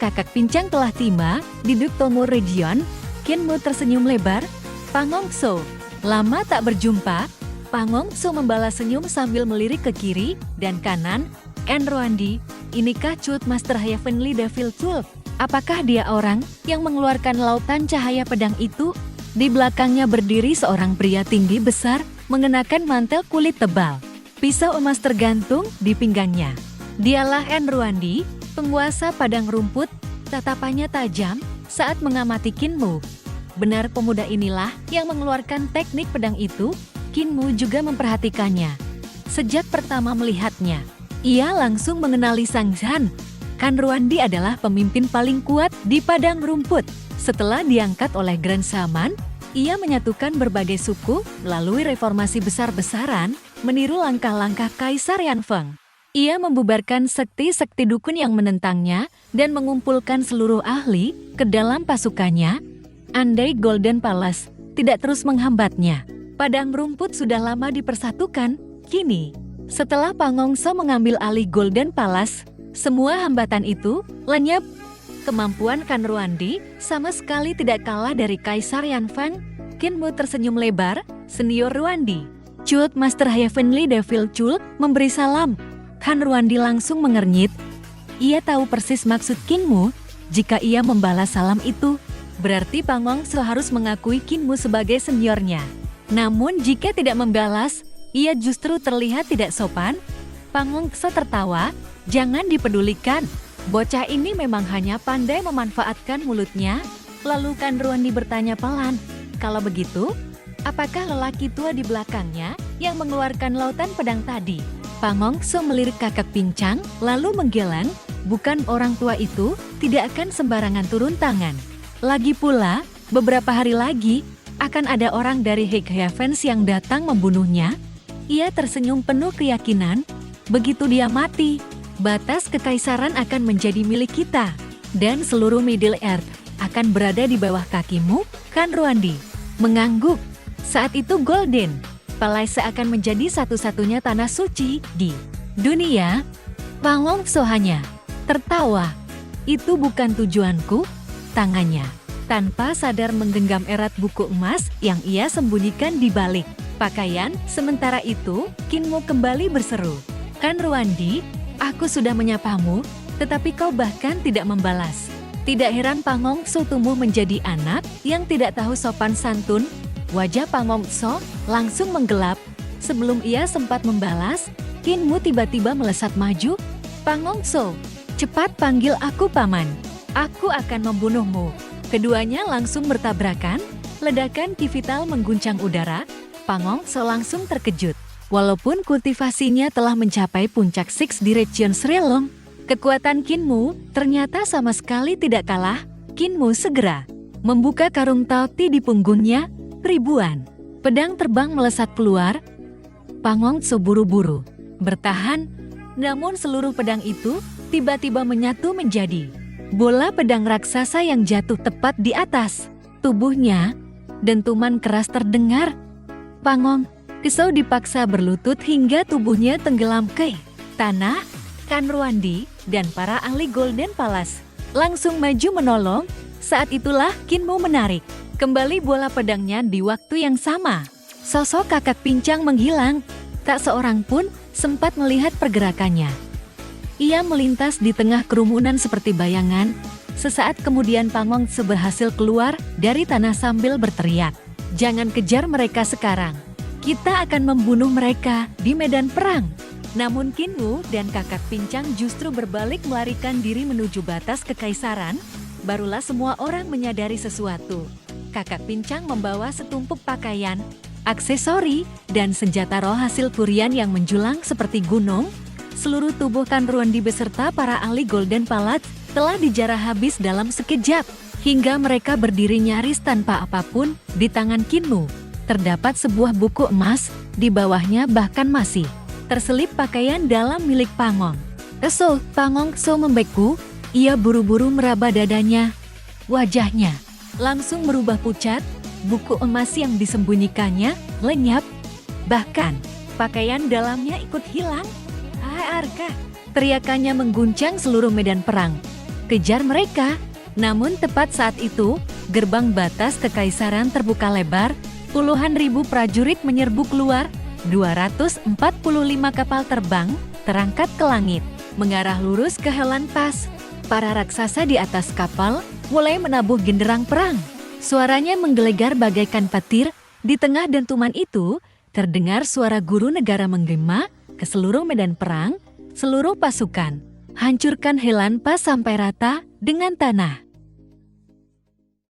Kakak pincang telah tiba di Duktomo Region. Kinmu tersenyum lebar. Pangongso, lama tak berjumpa. Pangongso membalas senyum sambil melirik ke kiri dan kanan. Enruandi, inikah Cult Master Heavenly Devil Cult? Apakah dia orang yang mengeluarkan lautan cahaya pedang itu? Di belakangnya berdiri seorang pria tinggi besar, mengenakan mantel kulit tebal. Pisau emas tergantung di pinggangnya. Dialah Enruandi, penguasa padang rumput. Tatapannya tajam saat mengamati Kinmu. Benar pemuda inilah yang mengeluarkan teknik pedang itu. Kinmu juga memperhatikannya. Sejak pertama melihatnya, ia langsung mengenali Sang Zhan. Enruandi adalah pemimpin paling kuat di padang rumput. Setelah diangkat oleh Grand Shaman, ia menyatukan berbagai suku melalui reformasi besar-besaran, meniru langkah-langkah Kaisar Yanfeng. Ia membubarkan sekti-sekti dukun yang menentangnya dan mengumpulkan seluruh ahli ke dalam pasukannya. Andai Golden Palace tidak terus menghambatnya, padang rumput sudah lama dipersatukan. Kini, setelah Pangongso mengambil alih Golden Palace, semua hambatan itu lenyap. Kemampuan Enruandi sama sekali tidak kalah dari Kaisar Yanfeng. Kinmu tersenyum lebar. Senior Ruandi, Cult Master Heavenly Devil Cult, memberi salam. Enruandi langsung mengernyit. Ia tahu persis maksud Kinmu. Jika ia membalas salam itu, berarti Pangongso harus mengakui Kinmu sebagai seniornya. Namun jika tidak membalas, ia justru terlihat tidak sopan. Pangongso tertawa. Jangan dipedulikan. Bocah ini memang hanya pandai memanfaatkan mulutnya. Lalu Enruandi bertanya pelan, kalau begitu, apakah lelaki tua di belakangnya yang mengeluarkan lautan pedang tadi? Pangongso melirik kakak pincang, lalu menggeleng. Bukan orang tua itu, tidak akan sembarangan turun tangan. Lagi pula, beberapa hari lagi, akan ada orang dari High Heavens yang datang membunuhnya. Ia tersenyum penuh keyakinan. Begitu dia mati, batas kekaisaran akan menjadi milik kita. Dan seluruh Middle Earth akan berada di bawah kakimu. Enruandi mengangguk. Saat itu Golden Palace akan menjadi satu-satunya tanah suci di dunia. Pangongso hanya tertawa. Itu bukan tujuanku. Tangannya tanpa sadar menggenggam erat buku emas yang ia sembunyikan di balik pakaian. Sementara itu, Kinmu kembali berseru. Enruandi, aku sudah menyapamu, tetapi kau bahkan tidak membalas. Tidak heran Pangongso tumbuh menjadi anak yang tidak tahu sopan santun. Wajah Pangongso langsung menggelap. Sebelum ia sempat membalas, Kinmu tiba-tiba melesat maju. Pangongso, cepat panggil aku paman. Aku akan membunuhmu. Keduanya langsung bertabrakan. Ledakan ki vital mengguncang udara. Pangongso langsung terkejut. Walaupun kultivasinya telah mencapai puncak Six Direction Srilong, kekuatan Kinmu ternyata sama sekali tidak kalah. Kinmu segera membuka karung tauti di punggungnya. Ribuan pedang terbang melesat keluar. Pangongso buru-buru bertahan, namun seluruh pedang itu tiba-tiba menyatu menjadi bola pedang raksasa yang jatuh tepat di atas tubuhnya. Dentuman keras terdengar. Pangongso dipaksa berlutut hingga tubuhnya tenggelam ke tanah. Enruandi dan para ahli Golden Palace langsung maju menolong. Saat itulah Kinmu menarik kembali bola pedangnya di waktu yang sama. Sosok kakak pincang menghilang. Tak seorang pun sempat melihat pergerakannya. Ia melintas di tengah kerumunan seperti bayangan. Sesaat kemudian Pangongso berhasil keluar dari tanah sambil berteriak, "Jangan kejar mereka sekarang. Kita akan membunuh mereka di medan perang." Namun Kinmu dan kakak pincang justru berbalik melarikan diri menuju batas kekaisaran. Barulah semua orang menyadari sesuatu. Kakak pincang membawa setumpuk pakaian, aksesori, dan senjata roh hasil curian yang menjulang seperti gunung. Seluruh tubuh Enruandi beserta para ahli Golden Palace telah dijarah habis dalam sekejap, hingga mereka berdiri nyaris tanpa apapun. Di tangan Kinmu terdapat sebuah buku emas, di bawahnya bahkan masih terselip pakaian dalam milik Pangongso. Pangongso membeku. Ia buru-buru meraba dadanya. Wajahnya langsung berubah pucat. Buku emas yang disembunyikannya lenyap. Bahkan pakaian dalamnya ikut hilang. Arka! Teriakannya mengguncang seluruh medan perang. kejar mereka. Namun tepat saat itu, gerbang batas kekaisaran terbuka lebar, puluhan ribu prajurit menyerbu keluar, 245 kapal terbang, terangkat ke langit, mengarah lurus ke Helan Pass. Para raksasa di atas kapal mulai menabuh genderang perang. Suaranya menggelegar bagaikan petir. Di tengah dentuman itu, terdengar suara guru negara menggema ke seluruh medan perang, seluruh pasukan. Hancurkan Helan Pass sampai rata dengan tanah.